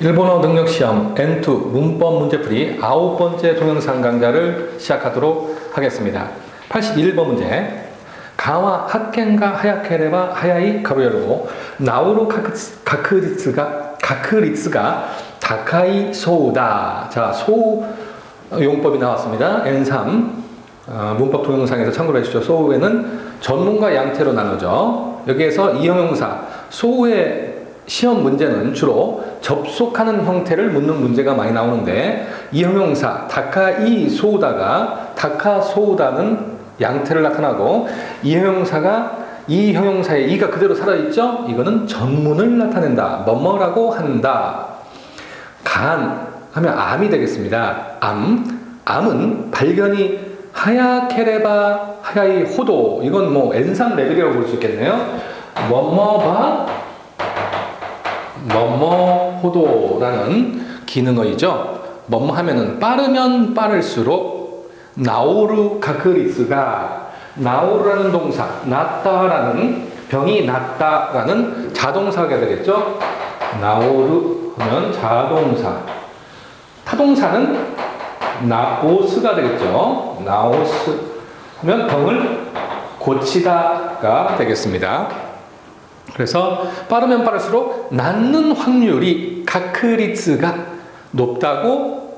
일본어 능력시험 N2 문법 문제풀이 9번째 동영상 강좌를 시작하도록 하겠습니다. 81번 문제. 가와 학켄가 하야케레바 하야이 가로 열고 나오루 가크리츠가 다카이 소우다. 자, 소우 용법이 나왔습니다. N3 문법 동영상에서 참고를 해주시죠. 소우에는 전문가 양태로 나누죠. 여기에서 이 형용사 소우의 시험 문제는 주로 접속하는 형태를 묻는 문제가 많이 나오는데, 이 형용사 다카이 소우다가 다카 소우다는 양태를 나타나고, 이 형용사의 이가 그대로 살아있죠. 이거는 전문을 나타낸다. 뭐뭐라고 한다. 간 하면 암이 되겠습니다. 암은 발견이 하야케레바 하야이 호도, 이건 뭐 N3 레벨이라고 볼 수 있겠네요. 뭐뭐 호도라는 기능어이죠. 뭐뭐 하면은 빠르면 빠를수록 나오르 가크리스가, 나오르라는 동사, 낫다라는 병이 낫다라는 자동사가 되겠죠. 나오르 하면 자동사, 타동사는 나오스가 되겠죠. 나오스 하면 병을 고치다가 되겠습니다. 그래서 빠르면 빠를수록 낫는 확률이 가크리츠가 높다고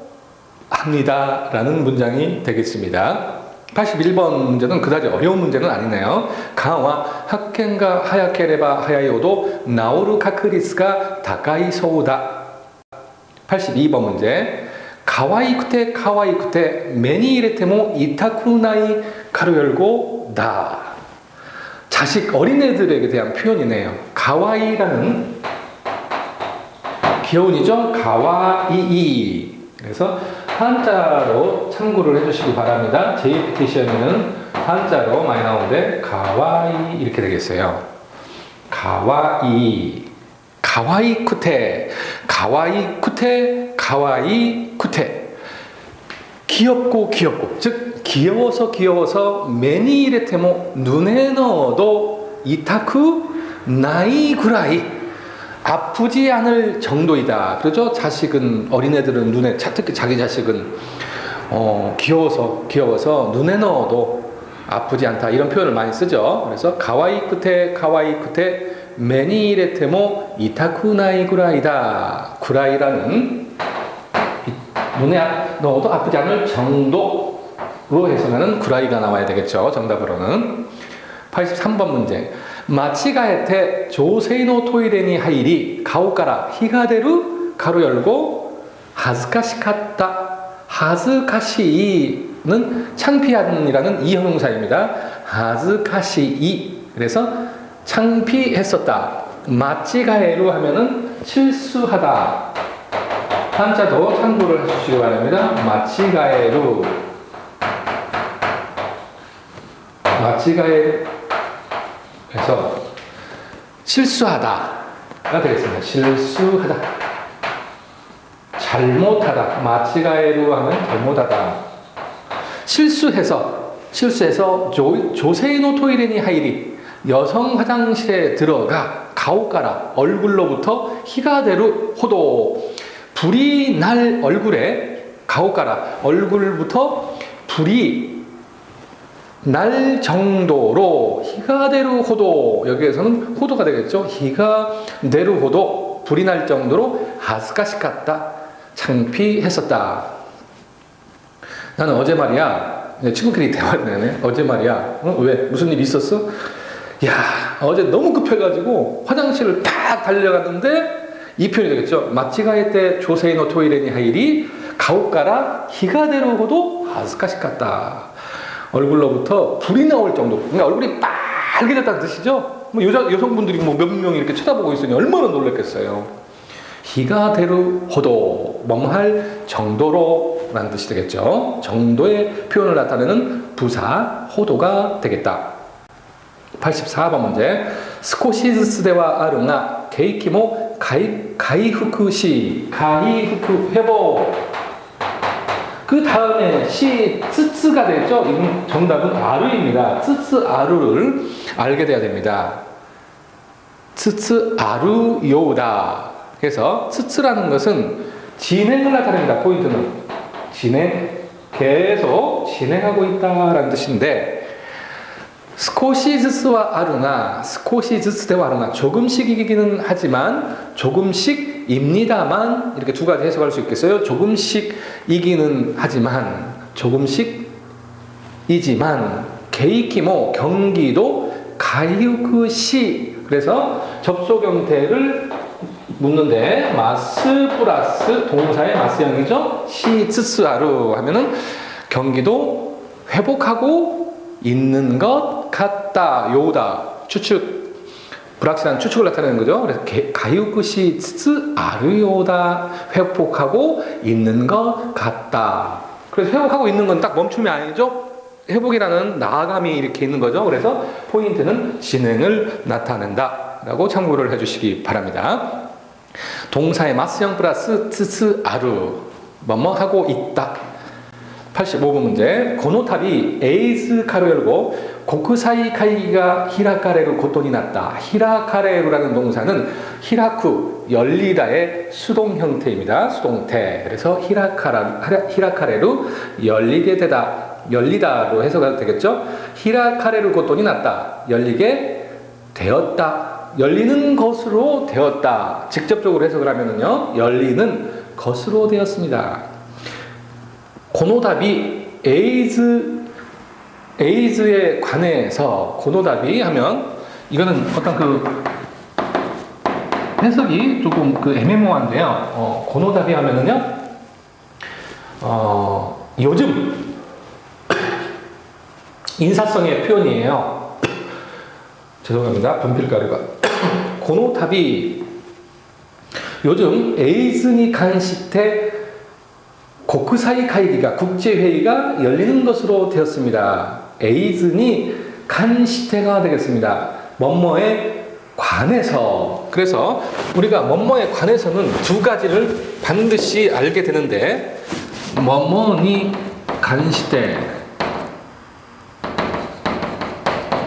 합니다라는 문장이 되겠습니다. 81번 문제는 그다지 어려운 문제는 아니네요. 가와 학켄가 하야케레바 하야이오도 나오르 가크리츠가 다카이 소우다. 82번 문제. 가와이쿠테 메니 이레테모 이타쿠나이 가로 열고 다. 자식 어린애들에게 대한 표현이네요. 가와이라는 귀여운이죠. 가와이이. 그래서 한자로 참고를 해주시기 바랍니다. JPT 시험에는 한자로 많이 나오는데 가와이 이렇게 되겠어요. 가와이, 가와이쿠테, 귀엽고, 즉 귀여워서 메니이레테모 눈에 넣어도 이타쿠 나이 구라이 아프지 않을 정도이다. 그렇죠? 자식은, 어린애들은 눈에, 특히 자기 자식은 귀여워서 눈에 넣어도 아프지 않다, 이런 표현을 많이 쓰죠. 그래서 가와이쿠테 메니이레테모 이타쿠 나이 구라이다. 구라이라는 눈에 넣어도 아프지 않을 정도로 해서는 구라이가 나와야 되겠죠. 정답으로는. 83번 문제. 마치가에테 조세이노 토이레니 하이리 가오까라 히가데루 가로 열고 하즈카시카타. 하즈카시이는 창피한이라는 이 형용사입니다. 하즈카시이. 그래서 창피했었다. 마치가에루 하면은 실수하다. 한자도 참고를 해주시기 바랍니다. 마치가에루. 그래서 실수하다가 되겠습니다. 실수하다. 잘못하다. 마치가에루 하면 잘못하다. 실수해서 조세이노 토이레니 하이리 여성 화장실에 들어가 가오까라 얼굴로부터 히가데루 호도 불이 날 얼굴에 가오까라 얼굴부터 불이 날 정도로 히가데루 호도, 여기에서는 호도가 되겠죠. 히가데루 호도, 불이 날 정도로 하스카시카타, 창피했었다. 나는 어제 말이야, 친구끼리 대화를 내네. 어제 말이야, 왜? 무슨 일 있었어? 야, 어제 너무 급해가지고 화장실을 딱 달려갔는데, 이 표현이 되겠죠. 마치가에테 조세이노 토이레니 하이리 가오까라 히가데루 호도 하스카시카타. 얼굴로부터 불이 나올 정도. 그러니까 얼굴이 빨개졌다는 뜻이죠. 뭐 여성분들이 뭐 몇 명이 이렇게 쳐다보고 있으니 얼마나 놀랐겠어요. 히가데루 호도, 뭐할 정도로 라는 뜻이 되겠죠. 정도의 표현을 나타내는 부사 호도가 되겠다. 84번 문제. 스코시즈스데와 아르나 게이키모 가이후쿠시 가이후쿠 회복. 그 다음에 시 츠츠가 되겠죠. 이건 정답은 아루입니다. 츠츠 아루를 알게 돼야 됩니다. 츠츠 아루 요우다. 그래서 스츠라는 것은 진행을 나타냅니다. 포인트는 계속 진행하고 있다라는 뜻인데, 스코시즈스와 아르나, 스코시즈스대와 아르나, 조금씩이기는 하지만 조금씩입니다만, 이렇게 두 가지 해석할 수 있겠어요. 조금씩이기는 하지만 조금씩이지만 게이키모 경기도 가유크시, 그래서 접속 형태를 묻는데 마스 플러스 동사의 마스형이죠. 시츠스아루 하면은 경기도 회복하고 있는 것 같다. 요다. 추측. 불확실한 추측을 나타내는 거죠. 그래서 가유크시 츠츠아루요다. 회복하고 있는 것 같다. 그래서 회복하고 있는 건 딱 멈춤이 아니죠. 회복이라는 나아감이 이렇게 있는 거죠. 그래서 포인트는 진행을 나타낸다 라고 참고를 해주시기 바랍니다. 동사의 마스형 플러스 츠츠아루, 뭐뭐 하고 있다. 85번 문제. 고노타비 에이즈 가로 열고 고쿠사이 카이기가 히라카레루 고토니 났다. 히라카레루라는 동사는 히라쿠, 열리다의 수동 형태입니다. 수동태. 그래서 히라카레루, 열리게 되다. 열리다로 해석해도 되겠죠? 히라카레루 고토니 났다. 열리게 되었다. 열리는 것으로 되었다. 직접적으로 해석을 하면은요, 열리는 것으로 되었습니다. 고노다비 에이즈에 관해서 고노다비 하면 이거는 어떤 그 해석이 조금 그 애매모호한데요. 고노다비 하면은요, 요즘 인사성의 표현이에요. 죄송합니다. 분필가루가. 고노타비, 요즘 에이즈니 간시테 고쿠사이 카이기가, 국제회의가 열리는 것으로 되었습니다. 에이즈니 간시테가 되겠습니다. 뭐뭐에 관해서. 그래서 우리가 뭐뭐에 관해서는 두 가지를 반드시 알게 되는데, 뭐뭐니 간시테,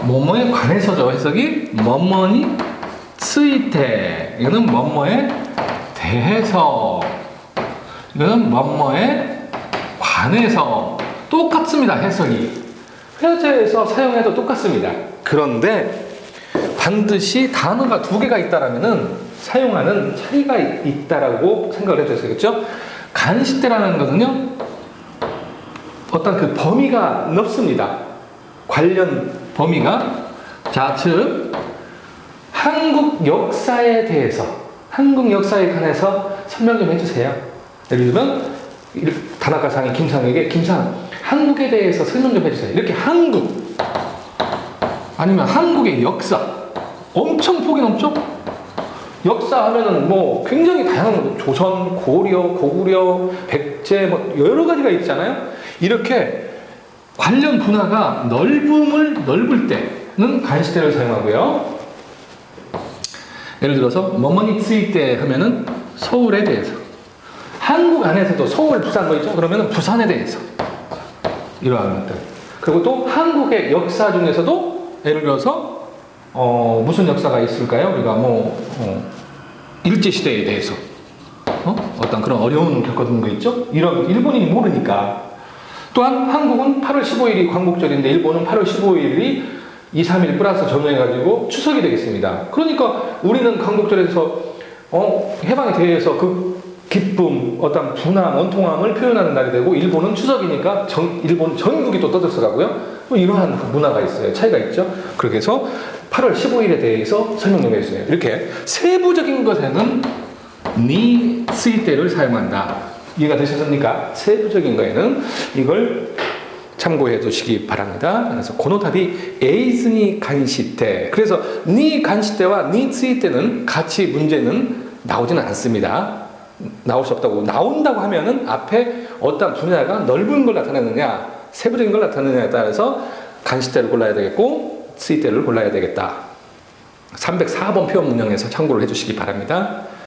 뭐뭐에 관해서죠. 해석이 뭐뭐니 쓰이테, 이거는 뭐뭐에 대해서, 이거는 뭐뭐에 관해서. 똑같습니다. 해석이 회화제에서 사용해도 똑같습니다. 그런데 반드시 단어가 두 개가 있다라면은 사용하는 차이가 있다라고 생각을 해줘야 되겠죠. 간시대라는 것은요, 어떤 그 범위가 넓습니다. 관련 범위가. 자, 즉 한국 역사에 대해서, 한국 역사에 관해서 설명 좀 해주세요. 예를 들면 다나카상이 김상에게, 김상, 한국에 대해서 설명 좀 해주세요. 이렇게 한국, 아니면 한국의 역사, 엄청 폭이 넓죠? 역사 하면은 뭐 굉장히 다양한 거, 조선, 고려, 고구려, 백제, 뭐 여러 가지가 있잖아요. 이렇게 관련 분야가 넓을 때는 간시대를 사용하고요. 예를 들어서 뭐뭐니 쓰이때 하면은 서울에 대해서, 한국 안에서도 서울, 부산 뭐 있죠? 그러면은 부산에 대해서, 이러한 것들. 그리고 또 한국의 역사 중에서도 예를 들어서 무슨 역사가 있을까요? 우리가 일제시대에 대해서 어떤 그런 어려운 겪었던 거 있죠? 이런 일본인이 모르니까. 또한 한국은 8월 15일이 광복절인데 일본은 8월 15일이 2, 3일 플러스 전후해가지고 추석이 되겠습니다. 그러니까 우리는 광복절에서 해방에 대해서 그 기쁨, 어떤 분함, 원통함을 표현하는 날이 되고, 일본은 추석이니까 일본 전국이 또 떠들썩하고요. 뭐 이러한 문화가 있어요. 차이가 있죠. 그렇게 해서 8월 15일에 대해서 설명 좀 해주세요. 이렇게 세부적인 것에는 니 쓰이때를 사용한다. 이해가 되셨습니까? 세부적인 거에는 이걸 참고해 두시기 바랍니다. 그래서 고노타비 에이즈니 간시테. 그래서 니 간시테와 니 쓰이때는 같이 문제는 나오지는 않습니다. 나올 수 없다고. 나온다고 하면은 앞에 어떤 분야가 넓은 걸 나타내느냐, 세부적인 걸 나타내느냐에 따라서 간시테를 골라야 되겠고 쓰이때를 골라야 되겠다. 304번 표현 문형에서 참고를 해주시기 바랍니다.